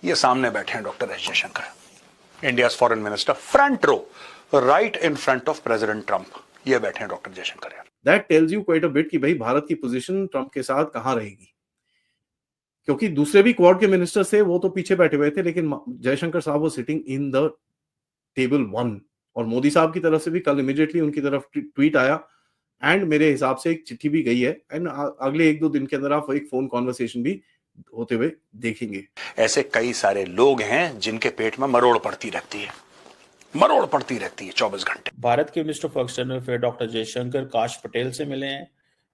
ये सामने बैठे हैं doctor S Jaishankar, India's foreign minister, front row, right in front of President Trump. ये बैठे हैं डॉक्टर जयशंकर यार। That tells you quite a bit कि भाई भारत की पोजीशन ट्रंप के साथ कहां रहेगी, क्योंकि दूसरे भी क्वाड के मिनिस्टर थे, वो तो पीछे बैठे हुए थे, लेकिन जयशंकर साहब वो sitting in the table one. और मोदी साहब की तरफ से भी कल इमीडिएटली उनकी तरफ ट्वीट आया, एंड मेरे हिसाब से एक चिट्ठी भी गई है, एंड अगले 1-2 दिन के अंदर आप एक फोन कॉन्वर्सेशन भी होते हुए देखेंगे। ऐसे कई सारे लोग हैं जिनके पेट में मरोड़ पड़ती रहती है, मरोड़ पड़ती रहती है 24 घंटे। भारत के minister of external affair doctor Jaishankar Kash Patel से मिले हैं,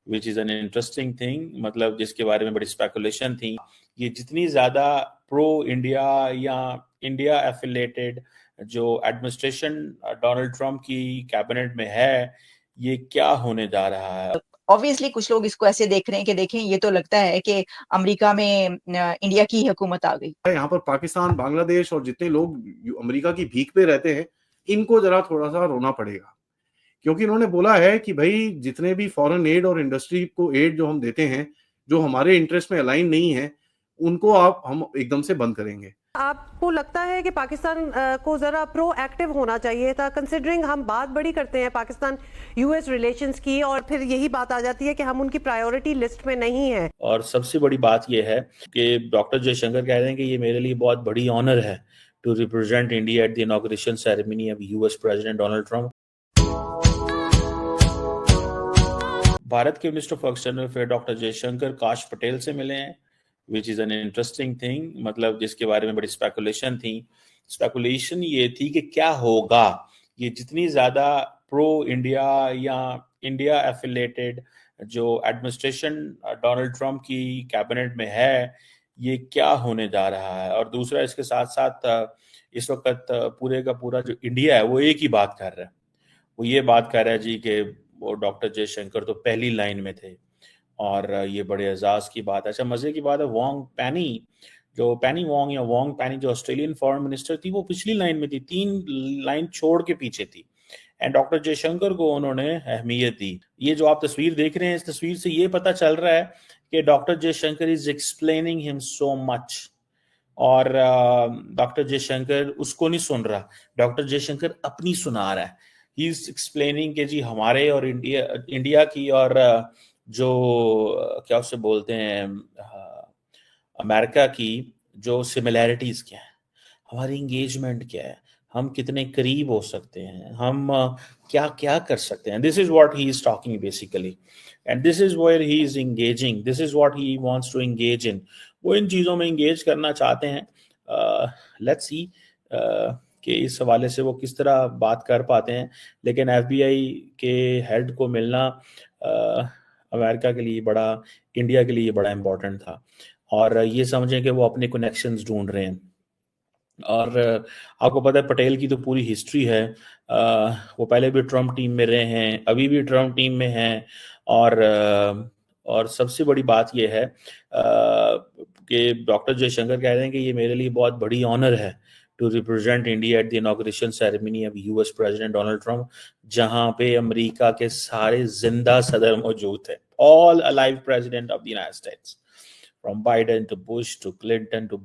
which is an interesting thing, मतलब जिसके बारे में बड़ी स्पेकुलेशन थी। ये जितनी ज्यादा प्रो इंडिया या इंडिया एफिलेटेड जो एडमिनिस्ट्रेशन डोनाल्ड ट्रंप की कैबिनेट में है, ये क्या होने जा रहा है। ऑब्वियसली कुछ लोग इसको ऐसे देख रहे हैं कि देखें, ये तो लगता है कि अमेरिका में इंडिया की हुकूमत आ गई। यहाँ पर पाकिस्तान, बांग्लादेश और जितने लोग अमेरिका की भीख पे रहते हैं, इनको जरा थोड़ा सा रोना पड़ेगा, क्योंकि इन्होंने बोला है कि भाई जितने भी फॉरेन एड और इंडस्ट्री को एड जो हम देते हैं, जो हमारे इंटरेस्ट में अलाइन नहीं है, उनको हम एकदम से बंद करेंगे। आपको लगता है कि पाकिस्तान को जरा प्रोएक्टिव होना चाहिए था, कंसिडरिंग हम बात बड़ी करते हैं पाकिस्तान यूएस रिलेशंस की, और फिर यही बात आ जाती है कि हम उनकी प्रायोरिटी लिस्ट में नहीं है। और सबसे बड़ी बात यह है कि डॉक्टर जयशंकर कह रहे हैं कि ये मेरे लिए बहुत बड़ी ऑनर है to represent India at the inauguration ceremony of US president Donald Trump. Bharat के minister of external affair doctor Jaishankar Kash Patel से मिले हैं, which is an interesting thing, मतलब जिसके बारे में बड़ी स्पेकुलेशन थी। स्पेकुलेशन ये थी कि क्या होगा, ये जितनी ज्यादा प्रो इंडिया या इंडिया एफिलेटेड जो एडमिनिस्ट्रेशन डोनाल्ड ट्रंप की कैबिनेट में है, ये क्या होने जा रहा है। और दूसरा इसके साथ साथ इस वक्त पूरे का पूरा जो इंडिया है वो एक ही बात कर रहा है, वो ये बात कर रहा है जी कि वो डॉक्टर जयशंकर तो पहली लाइन में थे, और ये बड़े एजाज की बात है। अच्छा, मजे की बात है, पेनी वोंग या वोंग पेनी जो ऑस्ट्रेलियन फॉरेन मिनिस्टर थी, वो पिछली लाइन में थी, 3 लाइन छोड़ के पीछे थी, एंड डॉक्टर जयशंकर को उन्होंने अहमियत दी। ये जो आप तस्वीर देख रहे हैं, इस तस्वीर से ये पता चल रहा है कि doctor Jaishankar is explaining him so much, और डॉक्टर जयशंकर उसको नहीं सुन रहा, डॉक्टर जयशंकर अपनी सुना रहा है। ही इज एक्सप्लेनिंग कि जी हमारे और इंडिया की और जो क्या उसे बोलते हैं अमेरिका की जो सिमिलैरिटीज क्या है, हमारी इंगेजमेंट क्या है, हम कितने करीब हो सकते हैं, हम क्या क्या कर सकते हैं। This is what he is talking basically, and this is where he is engaging, this is what he wants to engage in. वो इन चीज़ों में एंगेज करना चाहते हैं। लेट्स सी कि इस हवाले से वो किस तरह बात कर पाते हैं। लेकिन एफबीआई के हेड को मिलना अमेरिका के लिए बड़ा, इंडिया के लिए बड़ा इम्पोर्टेंट था, और ये समझें कि वो अपने कनेक्शंस ढूंढ रहे हैं। और आपको पता है पटेल की तो पूरी हिस्ट्री है, वो पहले भी ट्रम्प टीम में रहे हैं, अभी भी ट्रम्प टीम में हैं, और सबसे बड़ी बात ये है कि डॉक्टर जयशंकर कह रहे हैं कि ये मेरे लिए बहुत बड़ी ऑनर है to represent India at the inauguration ceremony of US president Donald Trump, जहां पे अमेरिका के सारे जिंदा सदर मौजूद थे, all alive president of the United States, from Biden to Bush to Clinton to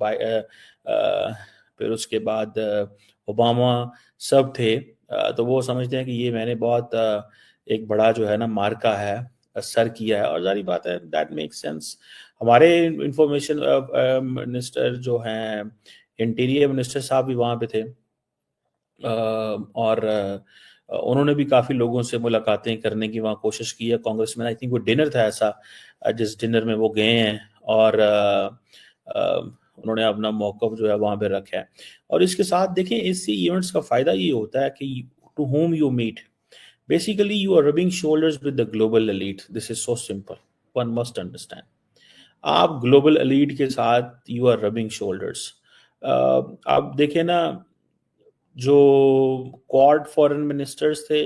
फिर उसके बाद ओबामा, सब थे। तो वो समझते हैं कि ये मैंने बहुत एक बड़ा जो है ना मार्का है, असर किया है, और जारी बात है दैट मेक्स सेंस। हमारे इंफॉर्मेशन मिनिस्टर जो हैं, इंटीरियर मिनिस्टर साहब भी वहाँ पे थे, और उन्होंने भी काफ़ी लोगों से मुलाकातें करने की वहाँ कोशिश की है। कांग्रेस में आई थिंक वो डिनर था ऐसा, जिस डिनर में वो गए हैं, और उन्होंने अपना मौक़िफ़ जो है वहाँ पे रखा है। और इसके साथ देखें, इससे इवेंट्स का फ़ायदा ये होता है कि to whom you meet, basically you are rubbing shoulders with the global elite. This is so simple, one must understand. आप global elite के साथ you are rubbing shoulders. आप देखें ना, जो क्वाड फॉरेन मिनिस्टर्स थे,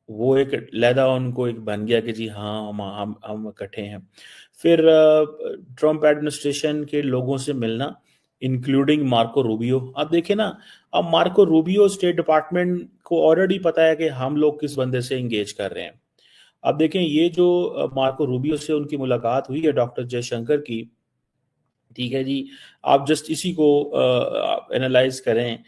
वो एक लहदा उनको एक बन गया कि जी हाँ हम इकट्ठे हैं। फिर ट्रम्प एडमिनिस्ट्रेशन के लोगों से मिलना, इंक्लूडिंग मार्को रूबियो। अब देखें ना, अब मार्को रूबियो स्टेट डिपार्टमेंट को ऑलरेडी पता है कि हम लोग किस बंदे से इंगेज कर रहे हैं। अब देखें, ये जो मार्को रूबियो से उनकी मुलाकात हुई है डॉक्टर जयशंकर की, ठीक है जी। आप जस्ट इसी को एनालाइज करें।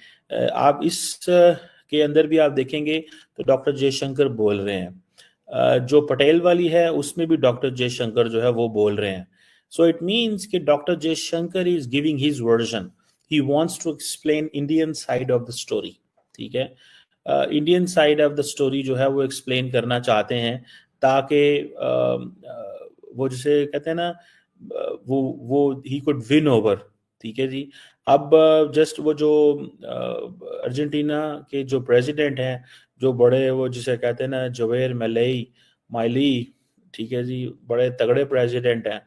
आप इस के अंदर भी आप देखेंगे तो डॉक्टर जयशंकर बोल रहे हैं। जो पटेल वाली है उसमें भी डॉक्टर जयशंकर जो है वो बोल रहे हैं। सो इट मीन्स कि doctor Jaishankar is giving his version, he wants to explain Indian side of the story. ठीक है, Indian side of the story जो है वो एक्सप्लेन करना चाहते हैं ताकि वो जिसे कहते हैं ना वो ही कुड विन ओवर। ठीक है जी। अब जस्ट वो जो अर्जेंटीना के जो प्रेसिडेंट हैं, जो बड़े वो जिसे कहते हैं ना जवेर माइली, ठीक है जी, बड़े तगड़े प्रेसिडेंट हैं,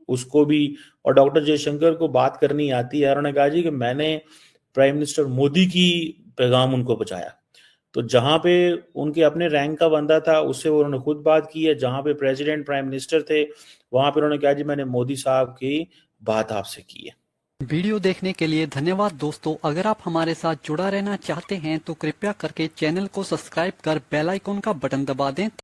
उसको भी और डॉक्टर जयशंकर को बात करनी आती है। उन्होंने कहा जी कि मैंने प्राइम मिनिस्टर मोदी की पैगाम उनको पहुंचाया। तो जहां पे उनके अपने रैंक का बंदा था उससे उन्होंने खुद बात की है, जहां पे प्रेसिडेंट प्राइम मिनिस्टर थे वहां पे उन्होंने कहा जी मैंने मोदी साहब की बात आपसे की है। वीडियो देखने के लिए धन्यवाद दोस्तों। अगर आप हमारे साथ जुड़ा रहना चाहते हैं तो कृपया करके चैनल को सब्सक्राइब कर बेल आइकन का बटन दबा दें